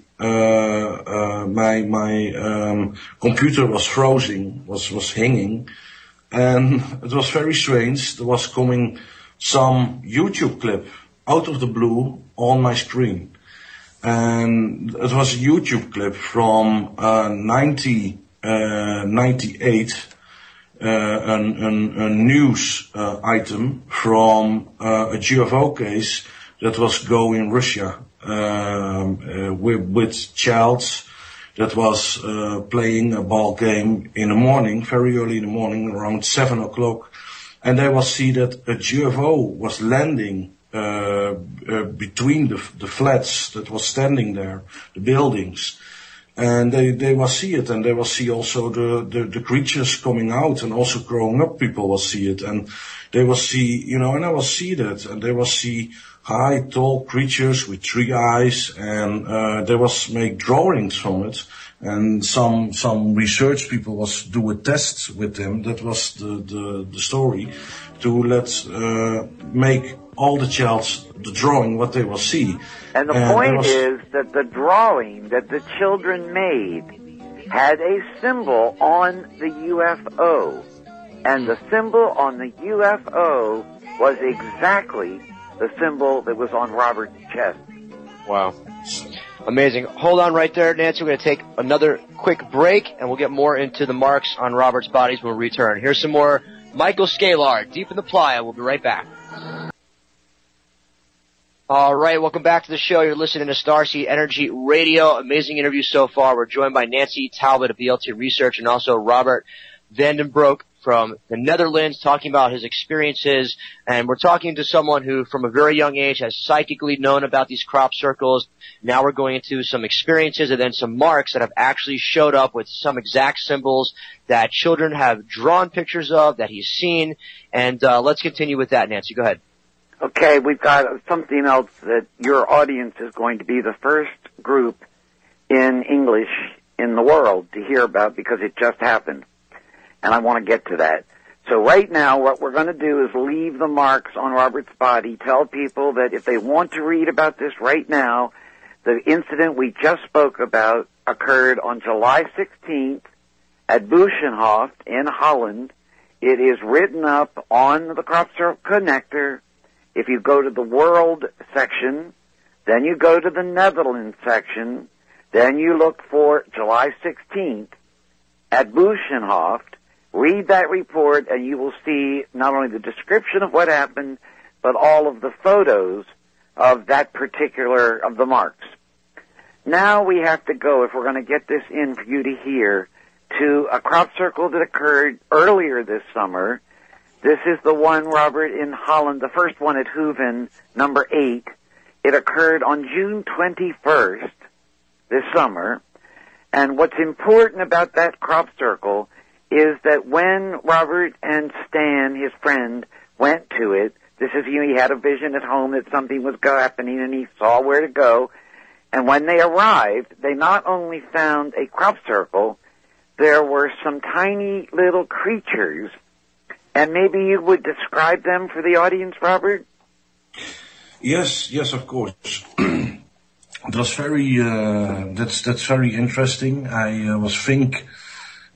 computer was frozen, was hanging, and it was very strange. There was coming some YouTube clip out of the blue on my screen, and it was a YouTube clip from 1998, a news item from a UFO case that was going in Russia with childs that was playing a ball game in the morning, very early in the morning, around 7 o'clock. And they will see that a UFO was landing between the flats that was standing there, the buildings. And they will see it, and they will see also the creatures coming out, and also growing up people will see it. And they will see, and I will see that, and they will see high, tall creatures with 3 eyes, and they will make drawings from it. And some research people was do a test with them. That was the story, to make all the childs the drawing what they will see. And the point is that the drawing that the children made had a symbol on the UFO, and the symbol on the UFO was exactly the symbol that was on Robert's chest. Wow. Amazing. Hold on right there, Nancy. We're going to take another quick break, and we'll get more into the marks on Robert's bodies when we return. Here's some more Michael Scalar, Deep in the Playa. We'll be right back. All right, welcome back to the show. You're listening to Starseed Energy Radio. Amazing interview so far. We're joined by Nancy Talbott of BLT Research, and also Robbert van den Broeke from the Netherlands, talking about his experiences. And we're talking to someone who, from a very young age, has psychically known about these crop circles. Now we're going into some experiences and then some marks that have actually showed up with some exact symbols that children have drawn pictures of, that he's seen. And let's continue with that, Nancy. Go ahead. Okay, we've got something else that your audience is going to be the first group in English in the world to hear about, because it just happened. And I want to get to that. So right now, what we're going to do is leave the marks on Robert's body, tell people that if they want to read about this right now, the incident we just spoke about occurred on July 16th at Buchenhof in Holland It is written up on the crop circle connector. If you go to the world section, then you go to the Netherlands section, then you look for July 16th at Buchenhof, read that report, and you will see not only the description of what happened, but all of the photos of that particular, of the marks. Now we have to go, if we're going to get this in for you to hear, to a crop circle that occurred earlier this summer. This is the one, Robbert, in Holland, the first one at Heuven, number 8. It occurred on June 21st this summer. And what's important about that crop circle is that when Robbert and Stan, his friend, went to it, this is, he had a vision at home that something was happening and he saw where to go. And when they arrived, they not only found a crop circle, there were some tiny little creatures. And maybe you would describe them for the audience, Robbert? Yes, of course. It was very, that's very interesting. I was think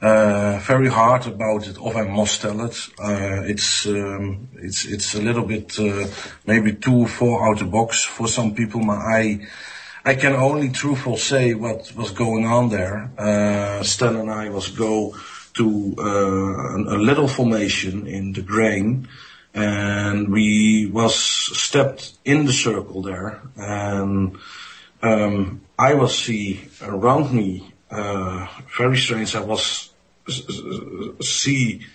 very hard about it, if I must tell it. It's a little bit, maybe too far out the box for some people, but I can only truthfully say what was going on there. Stan and I was go to a little formation in the grain, and we was stepped in the circle there, and I was see around me, very strange. I was see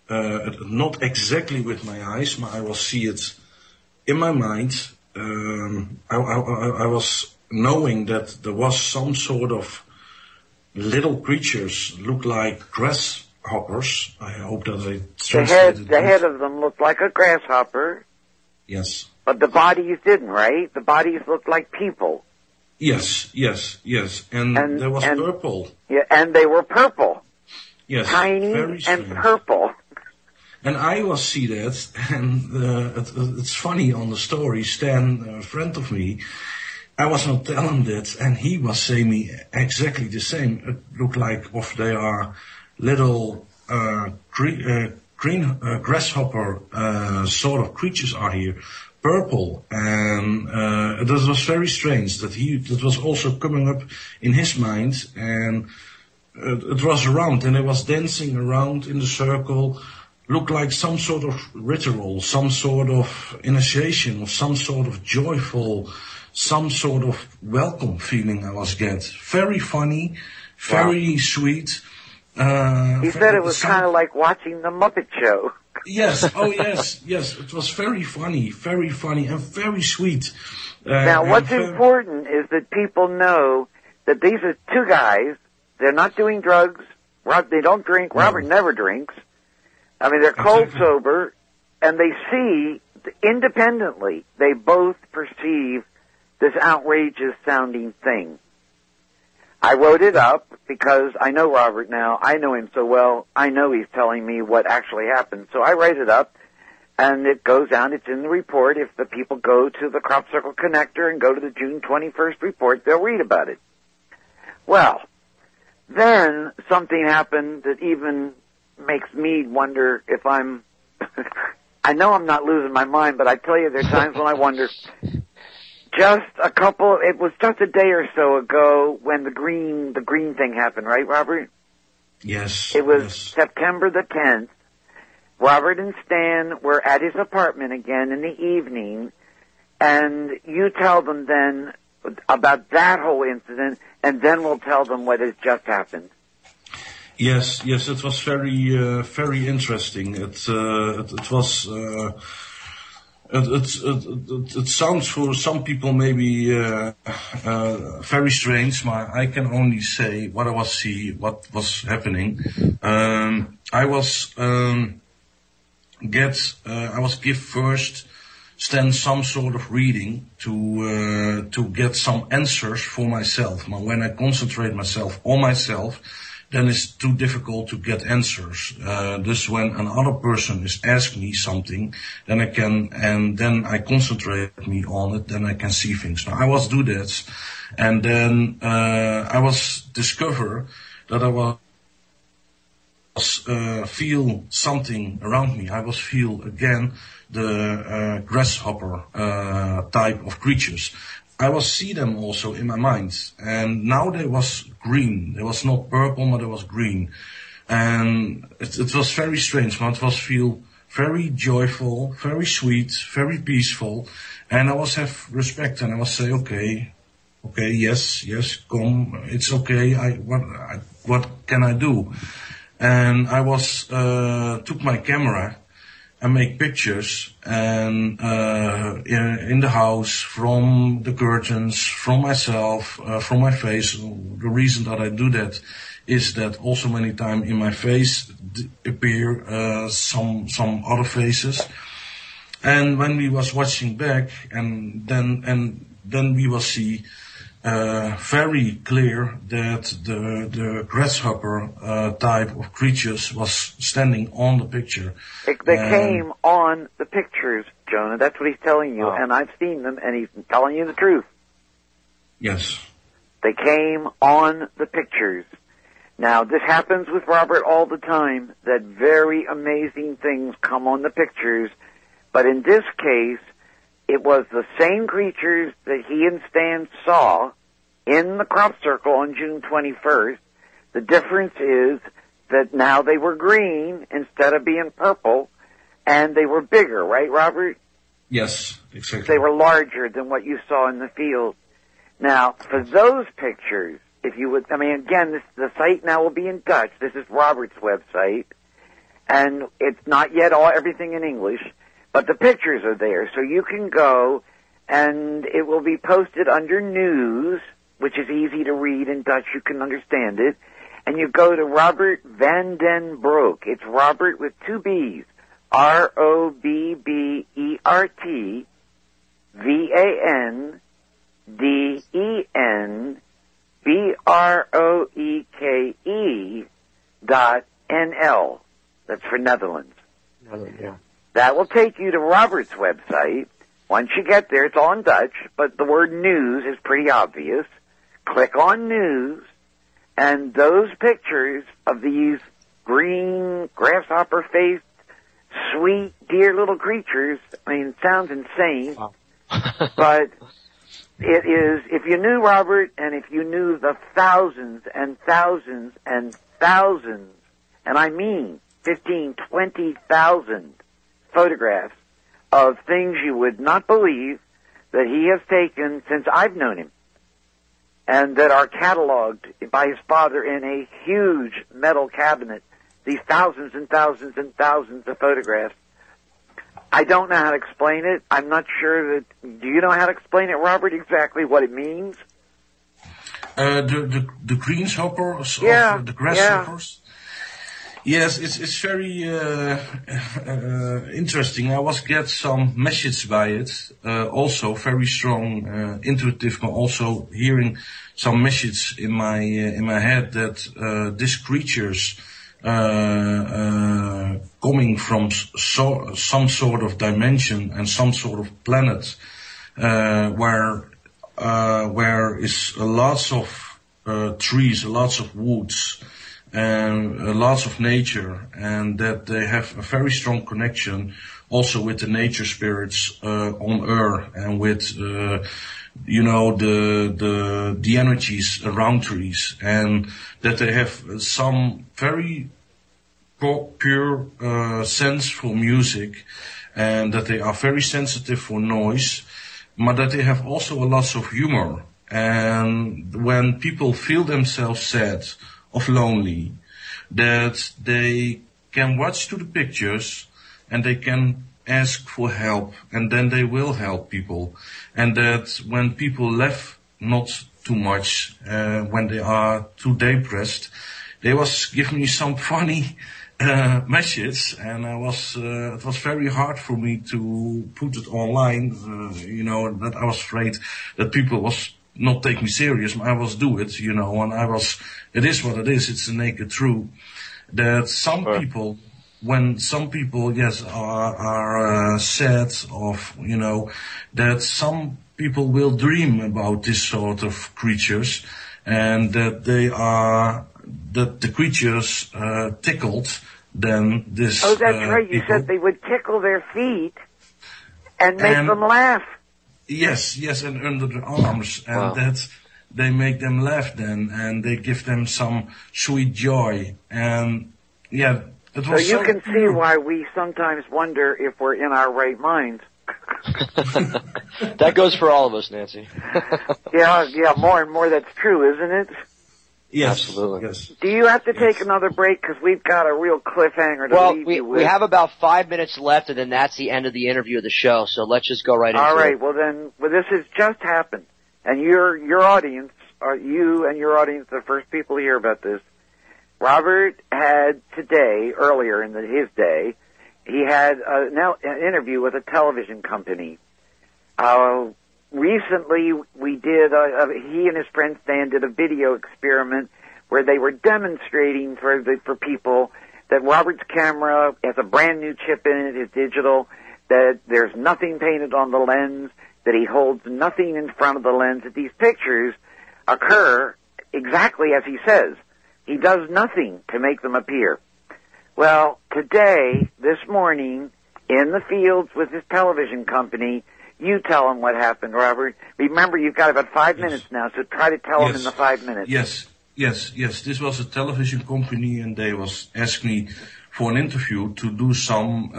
not exactly with my eyes, but I was see it in my mind. I was knowing that there was some sort of little creatures, look like grasshoppers. I hope that I translated the head of them looked like a grasshopper. Yes. But the bodies didn't, right? The bodies looked like people. Yes. And there was purple. Yeah, and they were purple. Yes. Tiny and purple. And I was see that, and it's funny on the story, Stan, a friend of me, I was not telling that, and he was saying me exactly the same. It looked like if they are little green grasshopper sort of creatures are here, purple, and it was very strange that was also coming up in his mind, and it was around, and it was dancing around in the circle. Looked like some sort of ritual, some sort of initiation, of some sort of joyful, some sort of welcome feeling I was get. Very funny, very sweet. He said it was kind of like watching the Muppet Show. Yes, yes. It was very funny, and very sweet. Now, what's important is that people know that these are two guys. They're not doing drugs. They don't drink. Robbert never drinks. I mean, they're cold sober, and they see, independently, they both perceive this outrageous sounding thing. I wrote it up because I know Robbert now. I know him so well. I know he's telling me what actually happened. So I write it up, and it goes down. It's in the report. If the people go to the Crop Circle Connector and go to the June 21st report, they'll read about it. Well, then something happened that even makes me wonder if I'm... I know I'm not losing my mind, but I tell you, there are times when I wonder... It was just a day or so ago when the green thing happened, right, Robbert? Yes. It was September the 10th. Robbert and Stan were at his apartment again in the evening, and you tell them then about that whole incident, and then we'll tell them what has just happened. Yes, it was very interesting. It was... It sounds for some people maybe very strange, but I can only say what was happening. I was give first Stan some sort of reading to get some answers for myself. But when I concentrate myself on myself, then it's too difficult to get answers. Thus when another person is asking me something, then I concentrate me on it, then I can see things. Now I was do that, and then I was discover that I was feel something around me. I was feel again the grasshopper type of creatures. I was see them also in my mind, and now they was green. It was not purple, but it was green, and it was very strange. But it was feel very joyful, very sweet, very peaceful, and I was have respect, and I was say, okay, yes, come, it's okay. What can I do? And I was took my camera and make pictures and in the house, from the curtains, from myself, from my face. The reason that I do that is that also many times in my face appear some other faces. And when we was watching back, and then we will see very clear that the grasshopper type of creatures was standing on the picture. They came on the pictures, Jonah. That's what he's telling you, and I've seen them, and he's telling you the truth. Yes. They came on the pictures. Now, this happens with Robbert all the time, that very amazing things come on the pictures, but in this case, it was the same creatures that he and Stan saw in the crop circle on June 21st. The difference is that now they were green instead of being purple, and they were bigger, right, Robbert? Yes, exactly. They were larger than what you saw in the field. Now, for those pictures, if you would, I mean, again, the site now will be in Dutch. This is Robert's website, and it's not yet everything in English. But the pictures are there, so you can go, and it will be posted under news, which is easy to read in Dutch. You can understand it. And you go to Robbert van den Broeke. It's Robbert with two B's. ROBBERT VANDENBROEKE.NL. That's for Netherlands. Yeah. That will take you to Robert's website. Once you get there, it's all in Dutch, but the word news is pretty obvious. Click on news, and those pictures of these green, grasshopper-faced, sweet, dear little creatures, I mean, it sounds insane, wow. But it is, if you knew Robbert, and if you knew the thousands and thousands and thousands, and I mean 15, 20,000 photographs of things you would not believe that he has taken since I've known him, and that are cataloged by his father in a huge metal cabinet, these thousands and thousands and thousands of photographs. I don't know how to explain it. I'm not sure that... Do you know how to explain it, Robbert, exactly what it means? The greenshoppers, yeah, the grasshoppers? Yeah. Yes, it's very interesting. I was get some message by it, also very strong, intuitive, but also hearing some message in my head that these creatures coming from some sort of dimension and some sort of planet where is lots of trees, lots of woods, and lots of nature, and that they have a very strong connection also with the nature spirits on Earth, and with the energies around trees, and that they have some very pure sense for music, and that they are very sensitive for noise, but that they have also a lot of humor. And when people feel themselves sad or lonely, that they can watch to the pictures and they can ask for help, and then they will help people. And that when people laugh not too much, when they are too depressed, they was give me some funny message, and it was very hard for me to put it online, that I was afraid that people was not take me serious, but I was do it, and it is what it is, it's the naked truth, that some people, when some people, yes, are sad of, that some people will dream about this sort of creatures, and that they are that the creatures tickled then this. Oh, that's right. You said they would tickle their feet and make them laugh. Yes, and under the arms, and that they make them laugh then, and they give them some sweet joy, and it was so you can see why we sometimes wonder if we're in our right minds. That goes for all of us, Nancy. yeah, more and more that's true, isn't it? Yes, absolutely. Yes. Do you have to take another break? Because we've got a real cliffhanger to leave you with. We have about 5 minutes left, and then that's the end of the interview of the show. So let's just go right into it. All right. Well, this has just happened, and your audience, you and your audience, are the first people to hear about this. Robbert had today, earlier in his day, he had an interview with a television company. Recently, we did, he and his friend Stan did a video experiment where they were demonstrating for people that Robbert's camera has a brand new chip in it, it's digital, that there's nothing painted on the lens, that he holds nothing in front of the lens, that these pictures occur exactly as he says. He does nothing to make them appear. Well, today, this morning, in the fields with his television company, you tell him what happened, Robbert. Remember, you've got about 5 minutes now, so try to tell him in the 5 minutes. Yes. This was a television company, and they was asked me for an interview to do some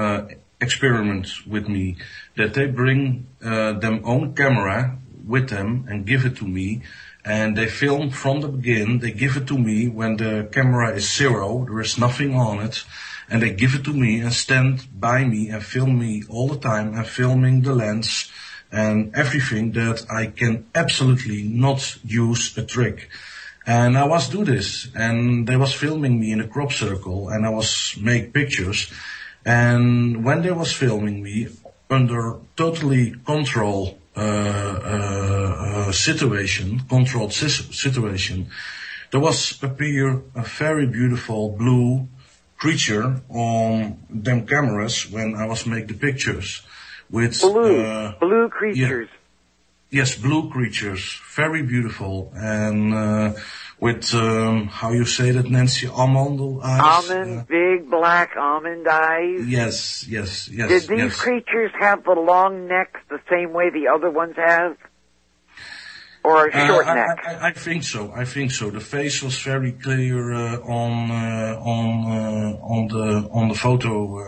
experiments with me. That they bring their own camera with them and give it to me, and they film from the beginning. They give it to me when the camera is zero, there is nothing on it. And they give it to me and stand by me and film me all the time and filming the lens and everything that I can absolutely not use a trick. And I was do this, and they was filming me in a crop circle, and I was make pictures. And when they was filming me under totally controlled situation, there was appear a very beautiful blue creature on them cameras when I was make the pictures with blue creatures. Yes, blue creatures, very beautiful, and with how you say that, Nancy, almond eyes. Big black almond eyes. Yes. Did these creatures have the long necks the same way the other ones have? Or a short neck? I think so. The face was very clear on the photo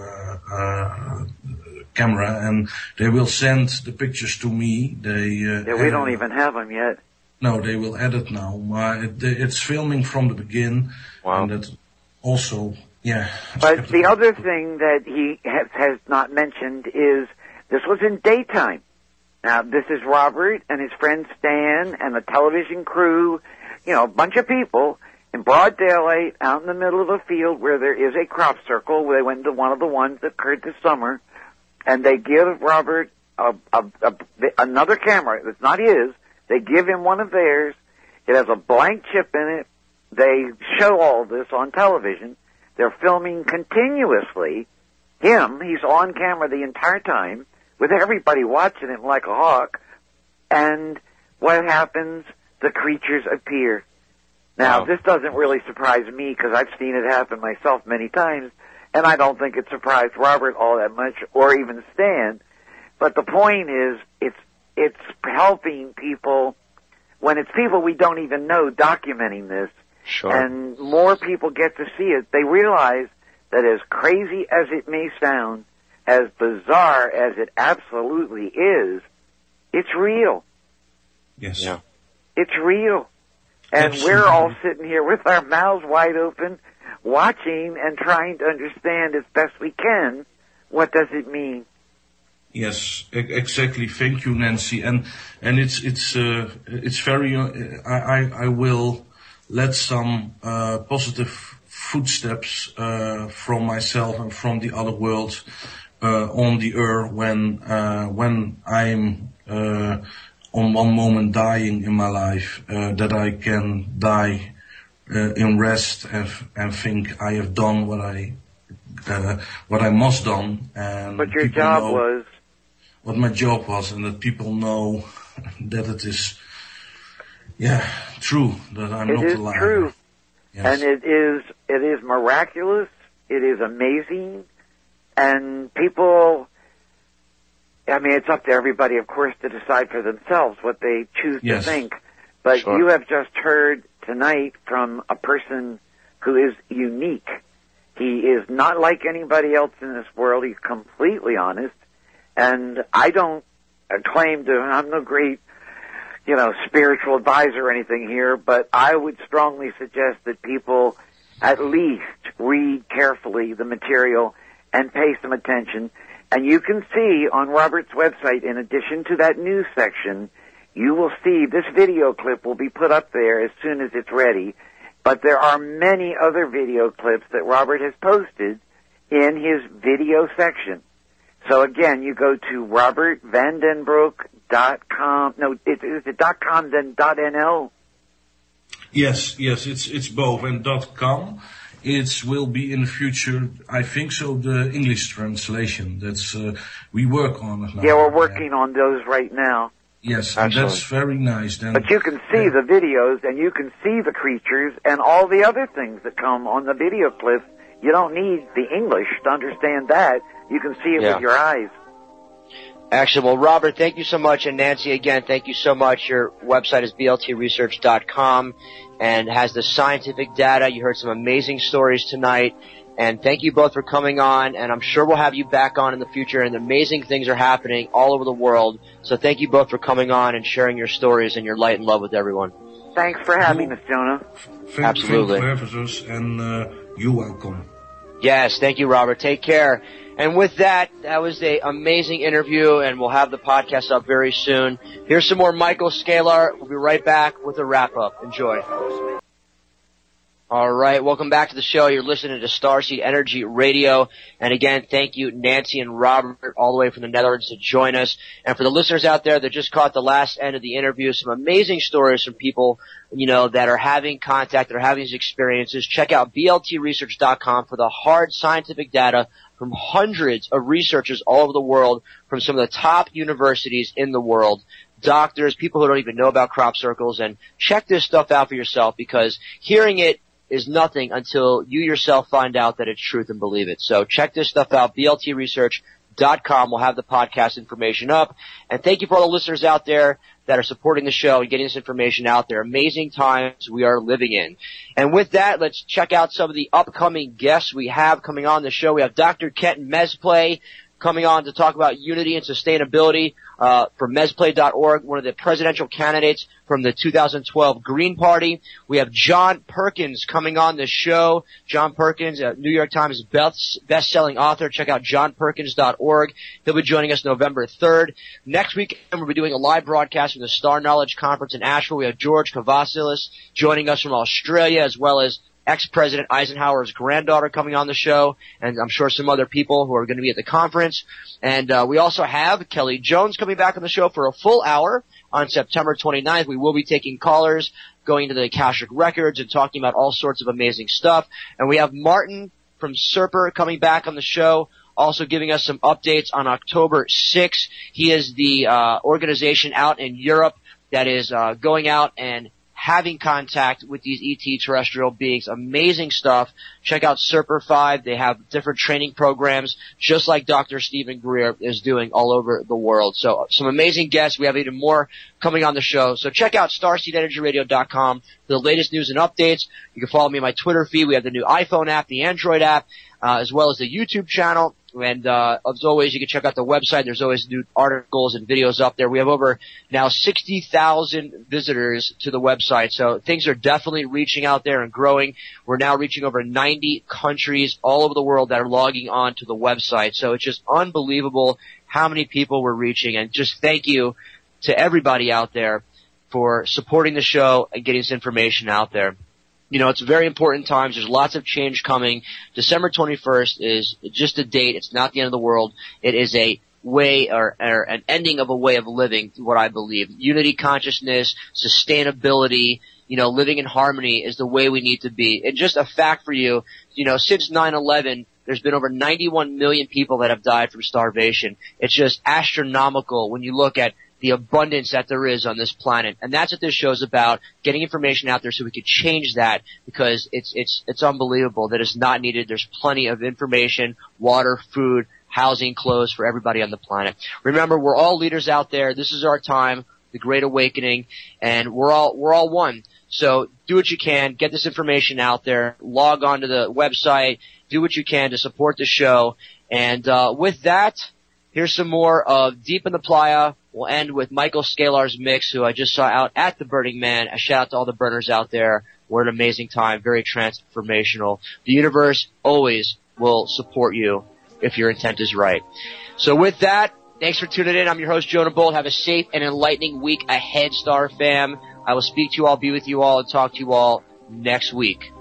camera, and they will send the pictures to me. We don't even have them yet. No, they will edit now. It's filming from the beginning. Wow. And that also, But the other thing that he has not mentioned is this was in daytime. Now, this is Robbert and his friend Stan and the television crew, a bunch of people in broad daylight out in the middle of a field where there is a crop circle. Where they went to one of the ones that occurred this summer, and they give Robbert another camera that's not his. They give him one of theirs. It has a blank chip in it. They show all this on television. They're filming continuously. He's on camera the entire time, with everybody watching him like a hawk. And what happens? The creatures appear. Now, This doesn't really surprise me because I've seen it happen myself many times, and I don't think it surprised Robbert all that much, or even Stan. But the point is, it's helping people, when it's people we don't even know documenting this. Sure. And more people get to see it. They realize that as crazy as it may sound, as bizarre as it absolutely is, it's real. Yes. Yeah. It's real. And Absolutely. We're all sitting here with our mouths wide open, watching and trying to understand as best we can, what does it mean? Yes, exactly. Thank you, Nancy. And it's very, I will let some, positive footsteps, from myself and from the other world, on the earth when I'm, on one moment dying in my life, that I can die, in rest and think I have done what I must done. And what your job was. What my job was, and that people know that it is, true, that I'm not a liar. It is true. And it is miraculous. It is amazing. And people, I mean, it's up to everybody, of course, to decide for themselves what they choose to think. But you have just heard tonight from a person who is unique. He is not like anybody else in this world. He's completely honest. And I don't claim to, I'm no great, spiritual advisor or anything here, but I would strongly suggest that people at least read carefully the material and pay some attention. And you can see on Robbert's website, in addition to that news section, you will see this video clip will be put up there as soon as it's ready. But there are many other video clips that Robbert has posted in his video section. So again, you go to RobbertVandenBroek.com. No, is it .com then .nl? Yes, it's both, and .com. It will be in the future, I think so, the English translation. That's, we work on it now. Yeah, we're working on those right now. Yes, and that's very nice. Then, but you can see the videos, and you can see the creatures, and all the other things that come on the video clips. You don't need the English to understand that. You can see it with your eyes. Excellent. Well, Robbert, thank you so much. And Nancy, again, thank you so much. Your website is bltresearch.com and has the scientific data. You heard some amazing stories tonight. And thank you both for coming on. And I'm sure we'll have you back on in the future. And amazing things are happening all over the world. So thank you both for coming on and sharing your stories and your light and love with everyone. Thanks for having us, Jonah. Absolutely. Thank you for having us, and you're welcome. Yes, thank you, Robbert. Take care. And with that was an amazing interview, and we'll have the podcast up very soon. Here's some more Michael Scalar. We'll be right back with a wrap-up. Enjoy. All right, welcome back to the show. You're listening to Starseed Energy Radio. And again, thank you, Nancy and Robbert, all the way from the Netherlands to join us. And for the listeners out there that just caught the last end of the interview, some amazing stories from people, that are having contact, that are having these experiences. Check out bltresearch.com for the hard scientific data from hundreds of researchers all over the world, from some of the top universities in the world, doctors, people who don't even know about crop circles. And check this stuff out for yourself, because hearing it is nothing until you yourself find out that it's truth and believe it. So check this stuff out, bltresearch.com. We'll have the podcast information up. And thank you for all the listeners out there that are supporting the show and getting this information out there. Amazing times we are living in. And with that, let's check out some of the upcoming guests we have coming on the show. We have Dr. Kenton Mesplay coming on to talk about unity and sustainability from mesplay.org, one of the presidential candidates from the 2012 Green Party. We have John Perkins coming on the show. John Perkins, a New York Times best-selling author. Check out johnperkins.org. He'll be joining us November 3rd. Next week, we'll be doing a live broadcast from the Star Knowledge Conference in Asheville. We have George Kavasilis joining us from Australia, as well as ex-President Eisenhower's granddaughter coming on the show, and I'm sure some other people who are going to be at the conference. And we also have Kelly Jones coming back on the show for a full hour on September 29th. We will be taking callers, going into the Akashic Records and talking about all sorts of amazing stuff. And we have Martin from Serper coming back on the show, also giving us some updates on October 6th. He is the organization out in Europe that is going out and having contact with these ET terrestrial beings. Amazing stuff. Check out Serper 5. They have different training programs, just like Dr. Stephen Greer is doing all over the world. So some amazing guests. We have even more coming on the show. So check out StarseedEnergyRadio.com for the latest news and updates. You can follow me on my Twitter feed. We have the new iPhone app, the Android app, as well as the YouTube channel. And as always, you can check out the website. There's always new articles and videos up there. We have over now 60,000 visitors to the website. So things are definitely reaching out there and growing. We're now reaching over 90 countries all over the world that are logging on to the website. So it's just unbelievable how many people we're reaching. And just thank you to everybody out there for supporting the show and getting this information out there. It's very important times. There's lots of change coming. December 21st is just a date. It's not the end of the world. It is a way or an ending of a way of living, what I believe. Unity consciousness, sustainability, living in harmony is the way we need to be. And just a fact for you, since 9/11, there's been over 91 million people that have died from starvation. It's just astronomical when you look at the abundance that there is on this planet. And that's what this show's about, getting information out there so we could change that, because it's unbelievable that it's not needed. There's plenty of information, water, food, housing, clothes for everybody on the planet. Remember, we're all leaders out there. This is our time, the Great Awakening, and we're all one. So do what you can, get this information out there, log on to the website, do what you can to support the show. And with that, here's some more of Deep in the Playa. We'll end with Michael Scalar's mix, who I just saw out at the Burning Man. A shout out to all the burners out there. We're an amazing time, very transformational. The universe always will support you if your intent is right. So with that, thanks for tuning in. I'm your host, Jonah Bolt. Have a safe and enlightening week ahead, Star Fam. I will speak to you all, be with you all, and talk to you all next week.